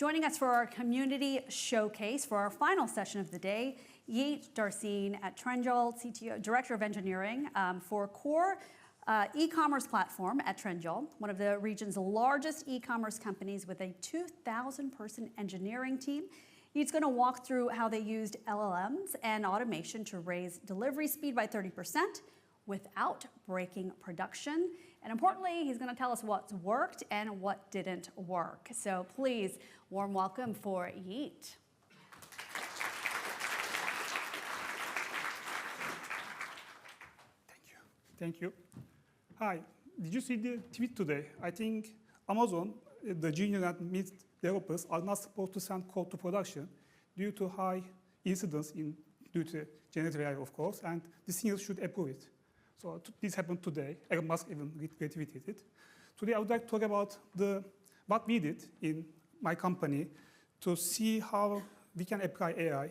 Joining us for our community showcase for our final session of the day, Yeet Darcine at Trendjol, CTO, Director of Engineering for core e-commerce platform at Trendjol, one of the region's largest e-commerce companies with a 2,000-person engineering team. Yeet's going to walk through how they used LLMs and automation to raise delivery speed by 30% without breaking production. And importantly, he's going to tell us what's worked and what didn't work. So please, warm welcome for Yeet. Thank you. Thank you. Hi. Did you see the tweet today? I think Amazon, the junior and mid developers are not supposed to send code to production due to high incidence due to generative AI, of course, and the seniors should approve it. So this happened today. Elon Musk even retweeted it. Today, I would like to talk about what we did in my company to see how we can apply AI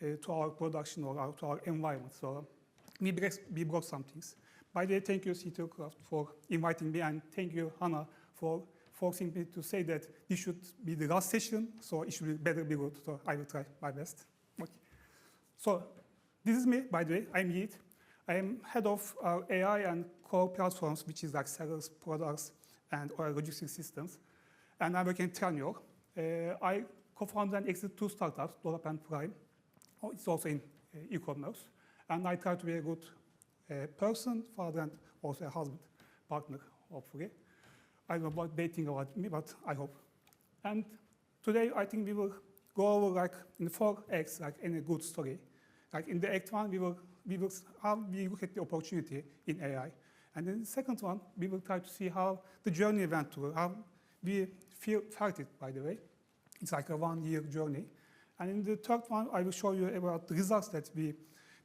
to our production or to our environment. So we brought some things. By the way, thank you, CTO Craft, for inviting me, and thank you, Hannah, for forcing me to say that this should be the last session, so it should better be good. So I will try my best. Okay. So this is me, by the way. I'm Yeet. I am head of our AI and core platforms, which is like sellers, products, and our logistics systems. And I work in Trendjol. I co-founded and exited 2 startups, Dolap and Prime. It's also in e-commerce. And I try to be a good person, father, and also a husband, partner, hopefully. I don't know what they think about me, but I hope. And today, I think we will go over like in 4 acts, like any good story. Like in the act 1, we will how we look at the opportunity in AI. And in the second one, we will try to see how the journey went through, how we felt it, by the way. It's like a 1-year journey. And in the third one, I will show you about the results that we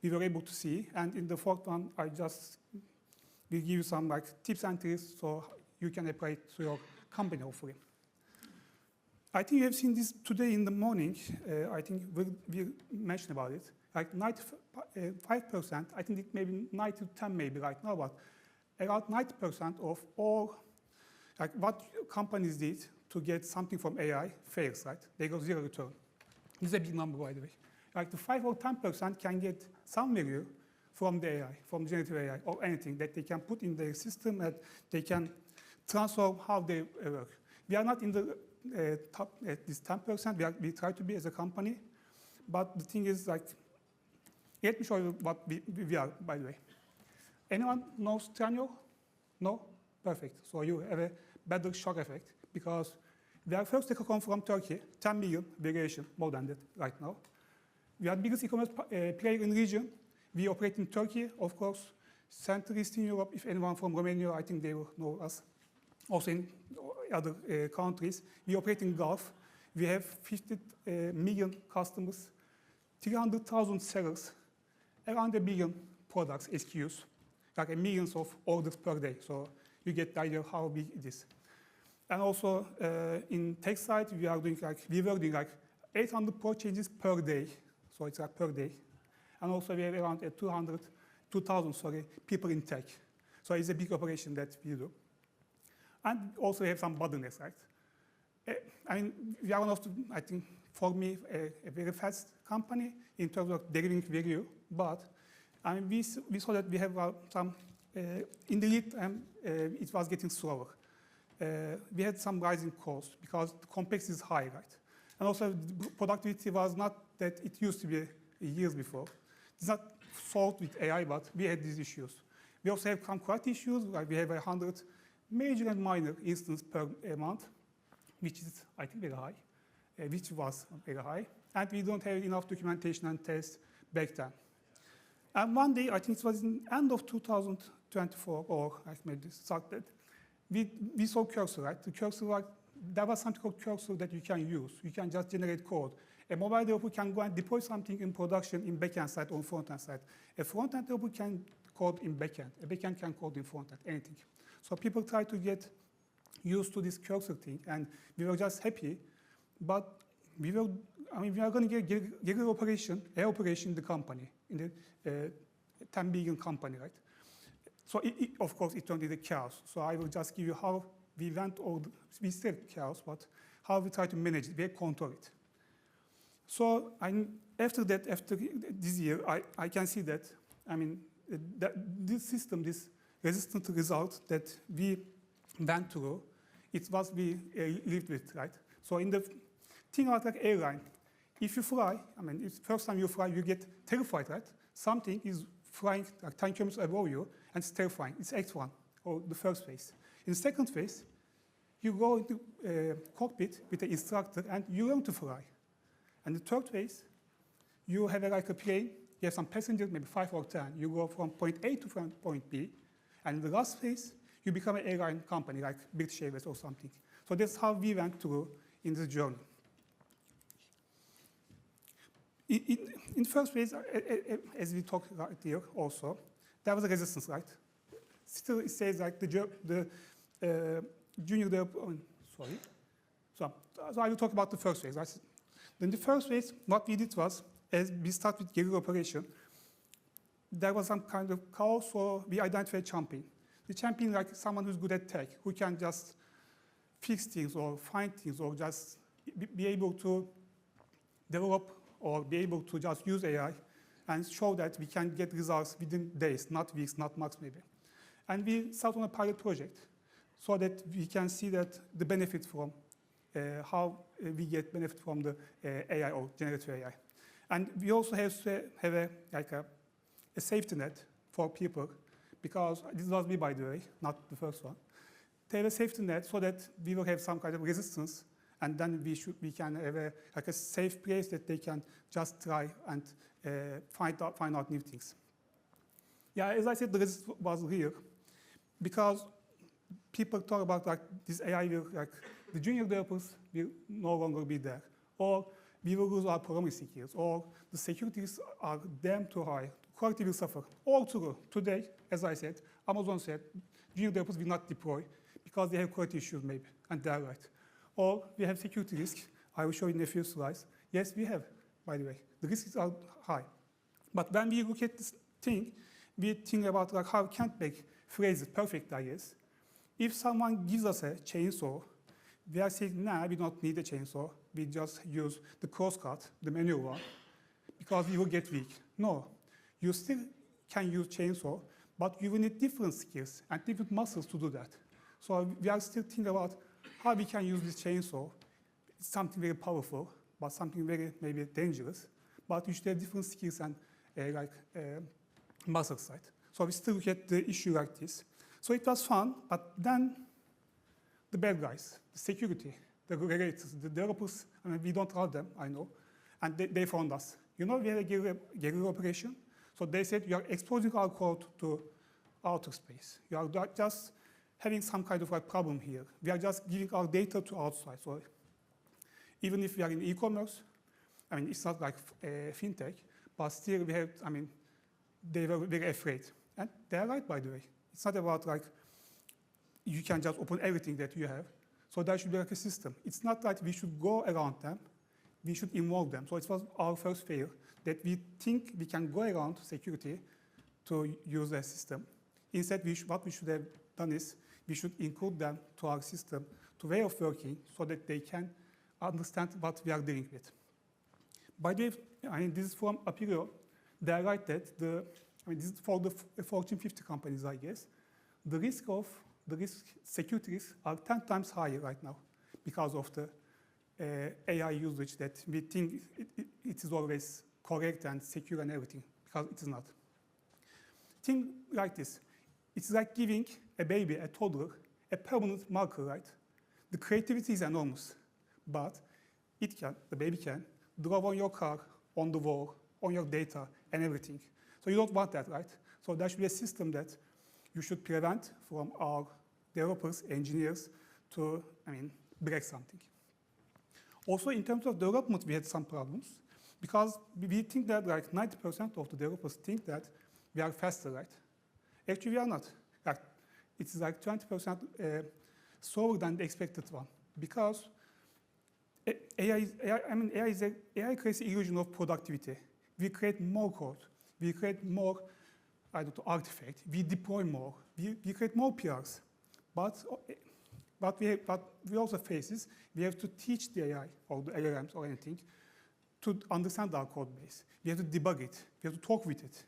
were able to see. And in the fourth one, I just will give you some like tips and tricks so you can apply it to your company, hopefully. I think you have seen this today in the morning. I think we'll mention about it. Like 95%, I think it may be 9 to 10 maybe right now, but about 90% of all, like what companies did to get something from AI fails, right? They got 0 return. This is a big number, by the way. Like the 5 or 10% can get some value from the AI, from generative AI, or anything that they can put in their system that they can transform how they work. We are not in the top at this 10%. We try to be as a company, but the thing is like, let me show you what we are, by the way. Anyone knows Trendjol? No? Perfect. So you have a better shock effect because we are first come from Turkey, 10 million variation, more than that right now. We are the biggest e-commerce player in the region. We operate in Turkey, of course, Central Eastern Europe. If anyone from Romania, I think they will know us. Also in other countries. We operate in Gulf. We have 50 million customers, 300,000 sellers, around 1 billion products, SKUs, like millions of orders per day. So you get the idea of how big it is. And also in tech side, we were doing like 800 purchases per day. So it's like per day. And also we have around 2,000 people in tech. So it's a big operation that we do. And also we have some bottlenecks, right? I mean, we are one of the, I think, for me, a very fast company in terms of delivering value. But I mean, we saw that we have some, in the lead time, it was getting slower. We had some rising costs because the complexity is high, right? And also, the productivity was not that it used to be years before. It's not solved with AI, but we had these issues. We also have some quality issues, like we have 100 major and minor instances per month, which is, I think, very high, which was very high. And we don't have enough documentation and tests back then. And one day, I think it was in the end of 2024, or I maybe started, we saw Cursor, right? The Cursor, like, there was something called Cursor that you can use. You can just generate code. A mobile developer can go and deploy something in production in backend side or front-end side. A front-end developer can code in backend. A backend can code in front-end, anything. So people try to get used to this Cursor thing, and we were just happy. But we are going to get regular operation, air operation in the company, in the 10 billion company, right? So of course, it turned into chaos. So I will just give you how we went, we still chaos, but how we try to manage it, we control it. So after this year, I can see that, that this system, this resistant result that we went through, it's what we lived with, right? So in the thing about like airline, if you fly, if first time you fly, you get terrified, right? Something is flying like 10 kilometers above you, and it's terrifying. It's X1, or the first phase. In the second phase, you go into cockpit with the instructor, and you learn to fly. And the third phase, you have like a plane, you have some passengers, maybe 5 or 10. You go from point A to point B. And in the last phase, you become an airline company, like British Airways or something. So that's how we went through in this journey. In first phase, as we talked right here also, there was a resistance, right? Still, it says like the junior developer, sorry. So I will talk about the first phase. Right? Then the first phase, what we did was, as we start with guerrilla operation, there was some kind of chaos, so we identified a champion. The champion, like someone who's good at tech, who can just fix things or find things or just be able to develop or be able to just use AI and show that we can get results within days, not weeks, not months maybe. And we start on a pilot project so that we can see that the benefit from how we get benefit from the AI or generative AI. And we also have to have a safety net for people, because this was me, by the way, not the first one. They have a safety net so that we will have some kind of resistance, and then we can have a safe place that they can just try and find out new things. Yeah, as I said, the resistance was real, because people talk about like this AI will, like the junior developers will no longer be there, or we will lose our programming skills, or the securities are damn too high, quality will suffer. All true. Today, as I said, Amazon said junior developers will not deploy because they have quality issues maybe, and they're right. Or we have security risks. I will show you in a few slides. Yes, we have, by the way. The risks are high. But when we look at this thing, we think about like how can't make phrases perfect, I guess. If someone gives us a chainsaw, we are saying, nah, we don't need a chainsaw. We just use the crosscut, the manual one, because you will get weak. No, you still can use chainsaw, but you will need different skills and different muscles to do that. So we are still thinking about how we can use this chainsaw. It's something very powerful, but something very maybe dangerous. But you should have different skills and muscle side. So we still look at the issue like this. So it was fun, but then the bad guys, the security, the regulators, the developers, we don't allow them, I know, and they found us. You know, we had a guerrilla operation. So they said, you are exposing our code to outer space. You are just having some kind of problem here. We are just giving our data to outside. So even if we are in e-commerce, it's not like fintech, but still we have, they were very afraid. And they are right, by the way. It's not about like, you can just open everything that you have. So there should be like a system. It's not like we should go around them. We should involve them. So it was our first fail, that we think we can go around security to use the system. Instead, what we should have done is we should include them to our system, to way of working, so that they can understand what we are dealing with. By the way, this is from Appirio. They are right that this is for the Fortune 50 companies, I guess. The security risks are 10 times higher right now because of the AI usage that we think it is always correct and secure and everything, because it is not. Think like this. It's like giving a baby, a toddler, a permanent marker, right? The creativity is enormous, but the baby can draw on your car, on the wall, on your data, and everything. So you don't want that, right? So there should be a system that you should prevent from our developers, engineers, to, break something. Also, in terms of development, we had some problems, because we think that like 90% of the developers think that we are faster, right? Actually, we are not. It's like 20% slower than the expected one, because AI creates the illusion of productivity. We create more code. We create more artifacts. We deploy more. We create more PRs. But But we also face is we have to teach the AI or the LLMs or anything to understand our code base. We have to debug it. We have to talk with it.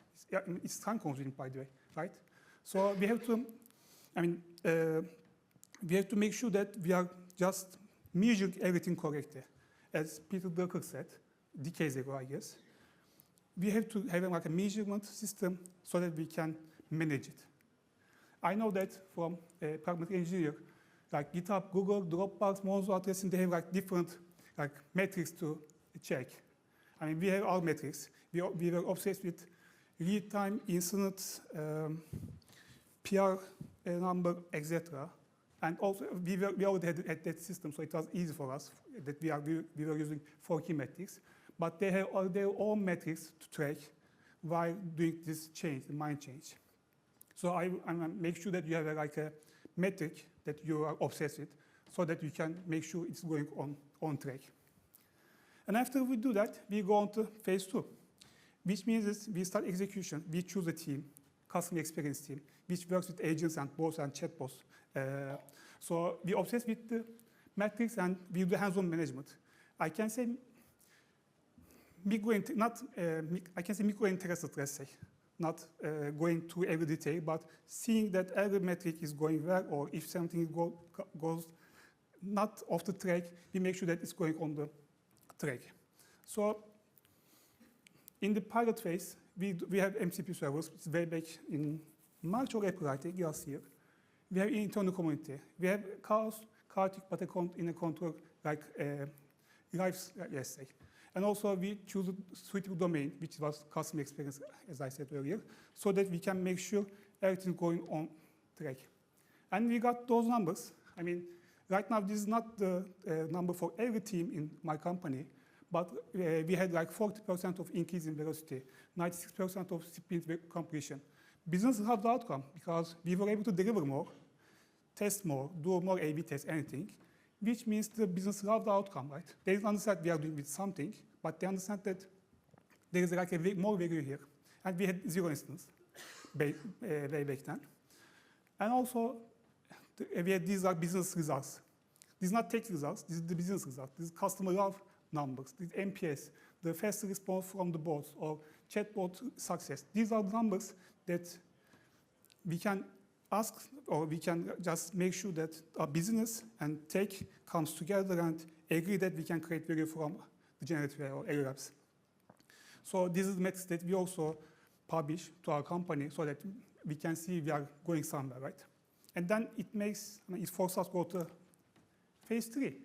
It's time consuming, by the way, right? So we have to, we have to make sure that we are just measuring everything correctly. As Peter Drucker said, decades ago, I guess, we have to have like a measurement system so that we can manage it. I know that from a pragmatic engineer, like GitHub, Google, Dropbox, Monzo addressing, they have like different like metrics to check. I mean, we have our metrics. We were obsessed with read time, incidents, PR number, etc. And also, we already had that system, so it was easy for us that we were using 4 key metrics. But they have all their own metrics to track while doing this change, the mind change. So I make sure that you have like a metric that you are obsessed with, so that you can make sure it's going on track. And after we do that, we go on to phase 2, which means is we start execution. We choose a team, customer experience team, which works with agents and bots and chatbots. So we obsess with the metrics and we do the hands-on management. I can say micro-interested, let's say, not going to every detail, but seeing that every metric is going well, or if something goes not off the track, we make sure that it's going on the track. So in the pilot phase, we have MCP servers. It's way back in March or April, I think, last year. We have internal community. We have chaotic but in a control, like lives, let's say. And also we choose a suitable domain, which was customer experience, as I said earlier, so that we can make sure everything is going on track. And we got those numbers. I mean, right now this is not the number for every team in my company, but we had like 40% of increase in velocity, 96% of sprint completion. Business loved the outcome because we were able to deliver more, test more, do more A/B tests, anything, which means the business loved the outcome, right? They understand we are doing with something, but they understand that there is like a more value here. And we had 0 instance way back then. And also, we had these are business results. These are not tech results, this is the business results. This is customer love numbers, this is MPS, the fast response from the bots, or chatbot success. These are the numbers that we can ask, or we can just make sure that our business and tech comes together and agree that we can create value from the generative AI or LLMs. So this is the metrics that we also publish to our company so that we can see we are going somewhere, right? And then it forces us to go to phase 3.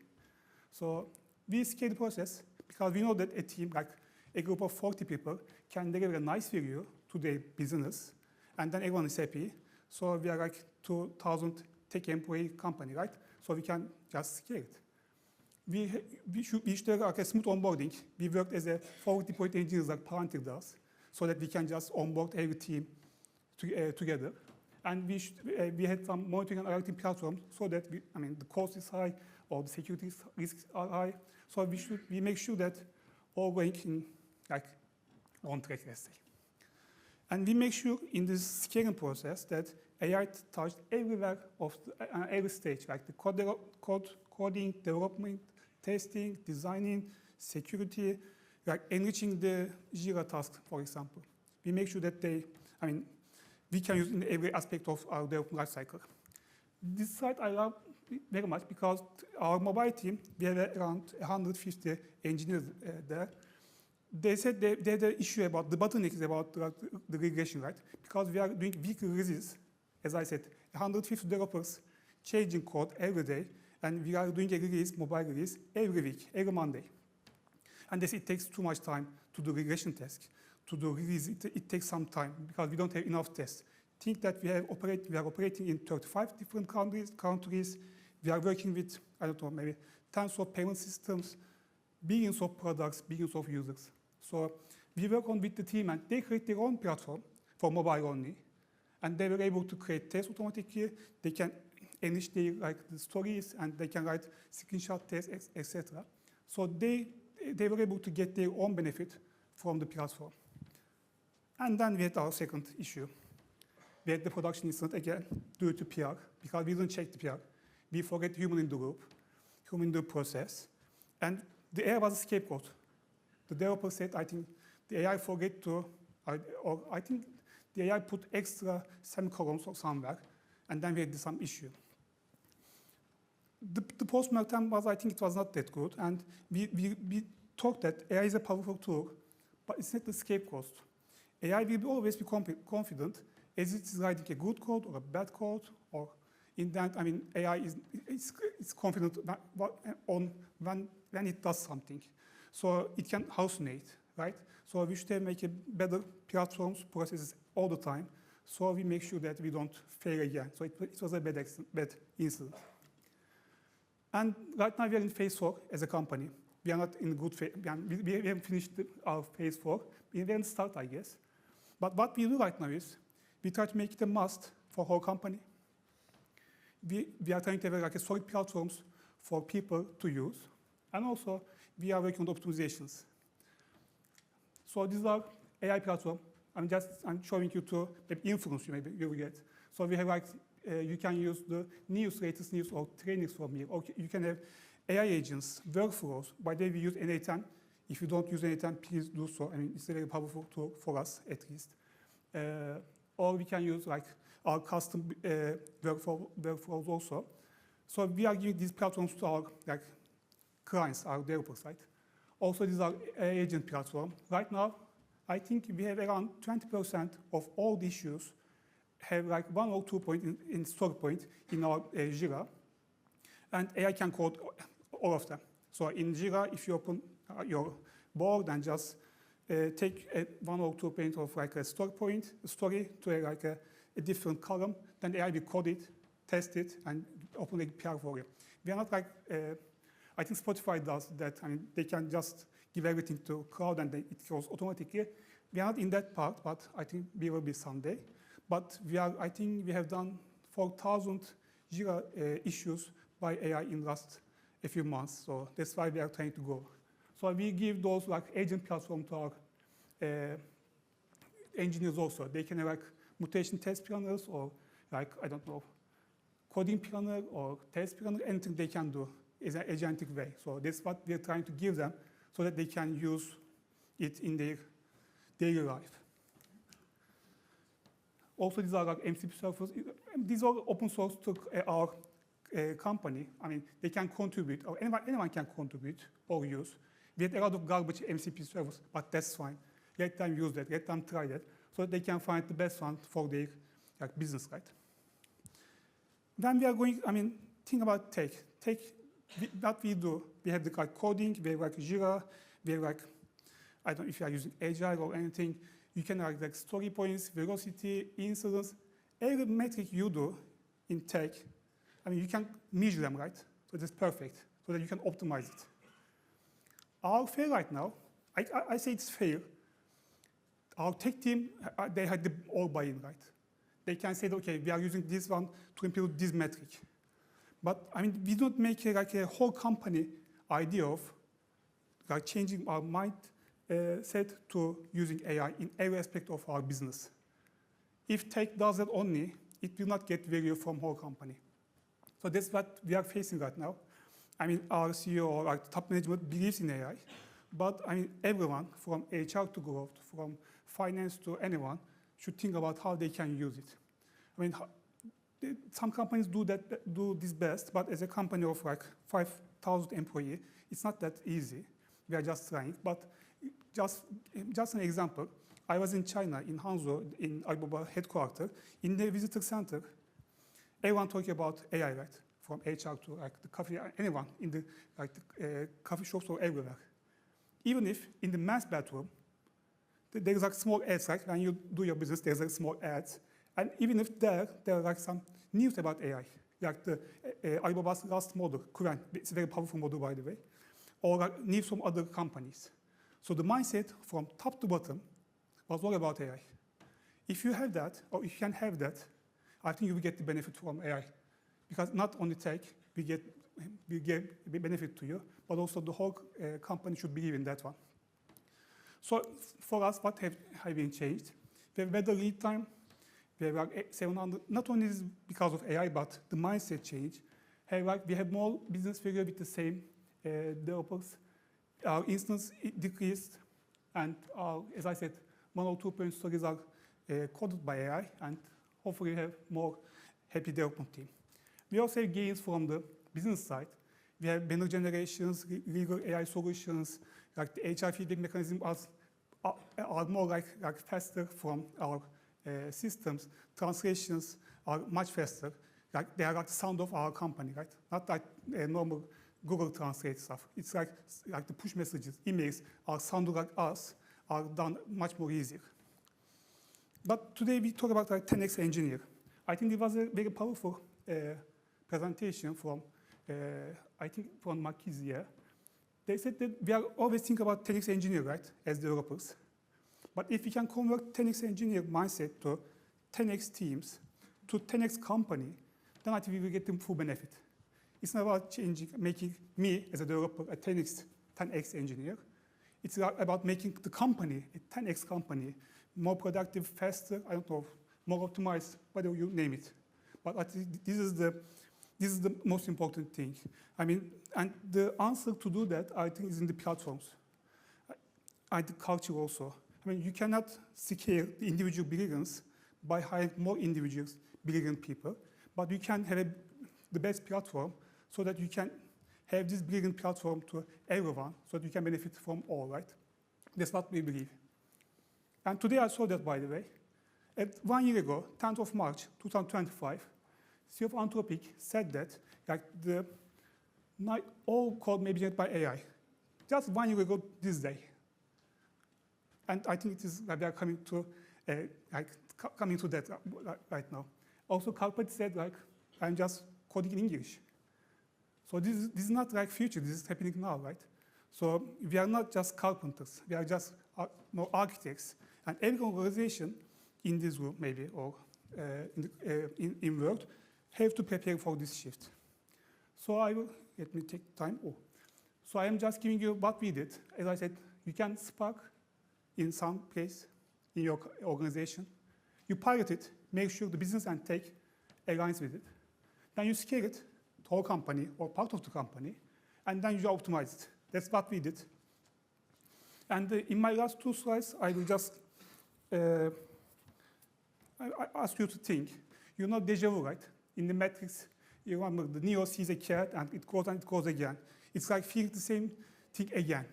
So we scale the process because we know that a team, like a group of 40 people, can deliver a nice value to their business, and then everyone is happy. So we are like 2,000 tech employee company, right? So we can just scale it. We should have like a smooth onboarding. We worked as a forward-deployed engineers like Palantir does, so that we can just onboard every team together. And we had some monitoring and alerting platforms so that the cost is high or the security risks are high. So we make sure that all going in on track, let's say. And we make sure in this scaling process that AI touched everywhere of every stage, like the coding, development, testing, designing, security, like enriching the Jira task, for example. We make sure that we can use in every aspect of our development lifecycle. This side I love very much because our mobile team, we have around 150 engineers there. They said they had an issue about the bottleneck is about the regression, right? Because we are doing weekly releases, as I said, 150 developers changing code every day, and we are doing a release, mobile release, every week, every Monday. And they say it takes too much time to do regression tests. To do release, it takes some time because we don't have enough tests. Think that we are operating in 35 different countries. We are working with, I don't know, maybe tens of payment systems, billions of products, billions of users. So we work on with the team, and they create their own platform for mobile only. And they were able to create tests automatically. They can enrich the stories, and they can write screenshot tests, etc. So they were able to get their own benefit from the platform. And then we had our second issue. We had the production incident again due to PR, because we didn't check the PR. We forget human in the loop, human in the process. And the AI was a scapegoat. The developer said, I think the AI forget to, or I think the AI put extra semicolons or somewhere, and then we had some issue. The post-mortem was, I think it was not that good, and we thought that AI is a powerful tool, but it's not the scapegoat. AI will always be confident as it is writing a good code or a bad code, or in that, I mean, AI is confident on when it does something. So it can hallucinate, right? So we should make a better platforms, processes all the time, so we make sure that we don't fail again. So it was a bad incident. And right now we are in phase 4 as a company. We are not in good phase. We haven't finished our phase 4. We didn't start, I guess. But what we do right now is we try to make it a must for whole company. We are trying to have like a solid platforms for people to use. And also, we are working on optimizations. So these are AI platform. I'm showing you to maybe influence you, maybe you will get. So we have like, you can use the news, latest news or trainings from here. Or you can have AI agents, workflows. By the way, we use N8N. If you don't use N8N, please do so. I mean, it's a very powerful tool for us, at least. Or we can use like our custom workflows also. So we are giving these platforms to our like clients, our developers, right? Also, these are agent platform. Right now, I think we have around 20% of all the issues have like 1 or 2 points in story point in our Jira. And AI can code all of them. So in Jira, if you open your board and just take 1 or 2 points of like a story to like a different column, then AI will code it, test it, and open a PR for you. We are not like, I think Spotify does that. I mean, they can just give everything to cloud and it goes automatically. We are not in that part, but I think we will be someday. But I think we have done 4,000 Jira issues by AI in last a few months. So that's why we are trying to go. So we give those like agent platform to our engineers also. They can have like mutation test planners or like, I don't know, coding planner or test planner, anything they can do is an agentic way. So that's what we're trying to give them so that they can use it in their daily life. Also, these are like MCP servers. These are open source to our company. I mean, they can contribute, or anyone can contribute or use. We had a lot of garbage MCP servers, but that's fine. Let them use that, let them try that, so that they can find the best one for their like, business, right? Then we are going, I mean, think about tech. What we do, we have the like coding, we have like Jira, we have like, I don't know if you are using Agile or anything. You can have like story points, velocity, incidents. Every metric you do in tech, I mean, you can measure them, right? So that's perfect, so that you can optimize it. Our fail right now, I say it's fail. Our tech team, they had the all buy-in, right? They can say, okay, we are using this one to improve this metric. But I mean, we don't make like a whole company idea of like changing our mindset to using AI in every aspect of our business. If tech does that only, it will not get value from whole company. So that's what we are facing right now. I mean, our CEO or our top management believes in AI, but I mean, everyone from HR to growth, from finance to anyone, should think about how they can use it. I mean, some companies do this best, but as a company of like 5,000 employees, it's not that easy. We are just trying. But just an example, I was in China, in Hangzhou, in Alibaba headquarters, in the visitor center. Everyone talking about AI, right? From HR to like the coffee, anyone in the like the coffee shops or everywhere. Even if in the men's bathroom, there's like small ads, like when you do your business, there's like small ads. And even if there are like some news about AI, like the Alibaba's last model, Kuren, it's a very powerful model, by the way, or like news from other companies. So the mindset from top to bottom was all about AI. If you have that, or if you can have that, I think you will get the benefit from AI. Because not only tech, we get benefit to you, but also the whole company should believe in that one. So for us, what have been changed? We have better lead time. We have like 700, not only because of AI, but the mindset change. we have more business failure with the same developers. Our instance decreased, and as I said, 1 or 2 point stories are coded by AI, and hopefully have more happy development team. We also have gains from the business side. We have banner generations, legal AI solutions, like the HR feedback mechanism are more like faster from our systems. Translations are much faster. Like they are like the sound of our company, right? Not like normal Google Translate stuff. It's like the push messages, emails are sounding like us, are done much more easier. But today we talk about like 10x engineer. I think it was a very powerful presentation from, I think from McKinsey. They said that we are always thinking about 10x engineer, right, as developers. But if we can convert 10x engineer mindset to 10x teams, to 10x company, then I think we will get the full benefit. It's not about changing, making me as a developer a 10x engineer. It's about making the company a 10x company, more productive, faster, I don't know, more optimized, whatever you name it. But I think this is the most important thing. I mean, and the answer to do that, I think, is in the platforms. And the culture also. I mean, you cannot scale the individual brilliance by hiring more individuals, brilliant people, but you can have the best platform so that you can have this brilliant platform to everyone, so that you can benefit from all, right? That's what we believe. And today I saw that, by the way. 1 year ago, 10th of March, 2025, CEO of Anthropic said that like not all code may be generated by AI. Just 1 year ago this day. And I think it is like they are coming to that right now. Also, Carpet said like, I'm just coding in English. So this is not like future, this is happening now, right? So we are not just carpenters, we are just architects. And every organization in this room, maybe, or in world, have to prepare for this shift. So let me take time. So I am just giving you what we did. As I said, you can Spark in some place in your organization. You pilot it, make sure the business and tech aligns with it. Then you scale it to whole company or part of the company, and then you optimize it. That's what we did. And in my last 2 slides, I will just I ask you to think. You know deja vu, right? In the Matrix, you remember the Neo sees a cat and it goes again. It's like feeling the same thing again.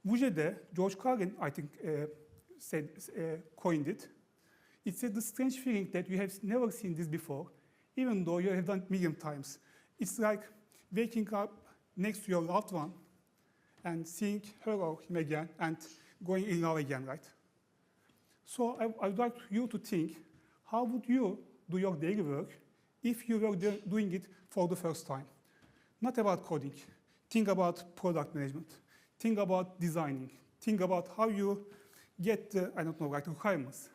Vujede, George Carlin, I think, coined it. It's the strange feeling that you have never seen this before, even though you have done it 1,000,000 times. It's like waking up next to your loved one and seeing her or him again and going in love again, right? So I would like you to think, how would you do your daily work if you were doing it for the first time? Not about coding. Think about product management. Think about designing. Think about how you get the, I don't know, like requirements.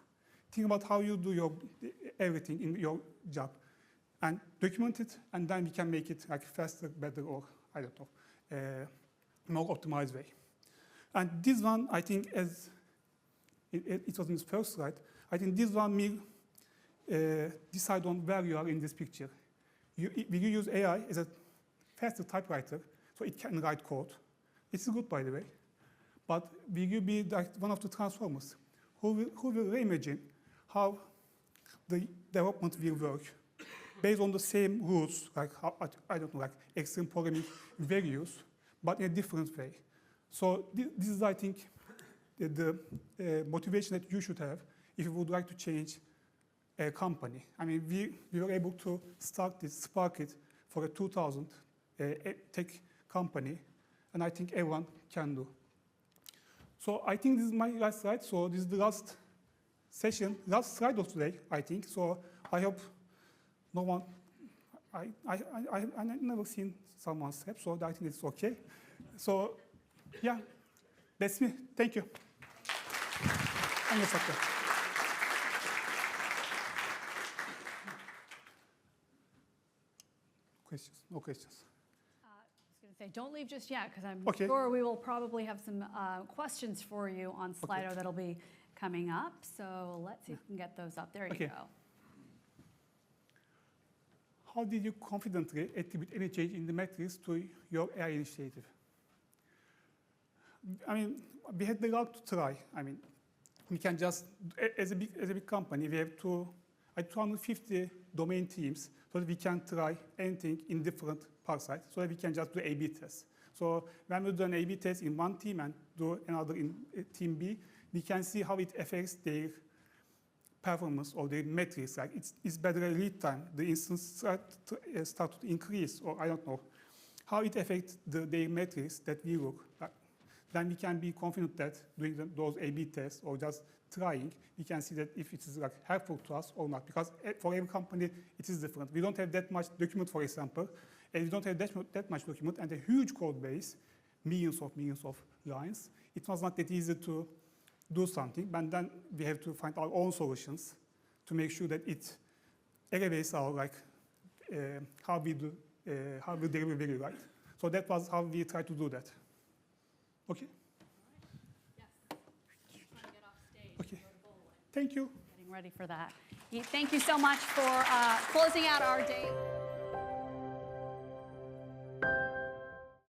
Think about how you do everything in your job. And document it, and then we can make it like faster, better, or I don't know, more optimized way. And this one, I think, as it was in the first slide, I think this one will decide on where you are in this picture. We use AI as a faster typewriter, so it can write code. It's good, by the way. But will you be like one of the transformers who will reimagine how the development will work based on the same rules, like, I don't know, like extreme programming values, but in a different way. So this is, I think, the motivation that you should have if you would like to change a company. I mean, we were able to spark it for a 2,000 tech company, and I think everyone can do. So I think this is my last slide. So this is the last session, last slide of today, I think. So I hope no one, I've never seen someone step, so I think it's okay. So yeah, that's me. Thank you. Questions? No questions. I was going to say, don't leave just yet, because I'm Okay. sure we will probably have some questions for you on Slido Okay. that'll be coming up. So let's see if we can get those up. There you Okay. go. how did you confidently attribute any change in the metrics to your AI initiative? I mean, we had the luck to try. I mean, we can just, as a big company, we have 250 domain teams, so that we can try anything in different parts, right? So that we can just do A/B tests. So when we do an A/B test in one team and do another in team B, we can see how it affects their performance or their metrics. Like it's better lead time, the instance start to increase, or I don't know, how it affects their metrics that we look. Then we can be confident that doing those A/B tests or just trying, we can see that if it is like helpful to us or not. Because for every company, it is different. We don't have that much document, for example, and we don't have that much document and a huge code base, millions of lines. It was not that easy to do something, but then we have to find our own solutions to make sure that it elevates our how we deliver value, right? So that was how we tried to do that. Okay. Yes. Trying to get off stage. Okay. Thank you. Getting ready for that. Thank you so much for closing out our day.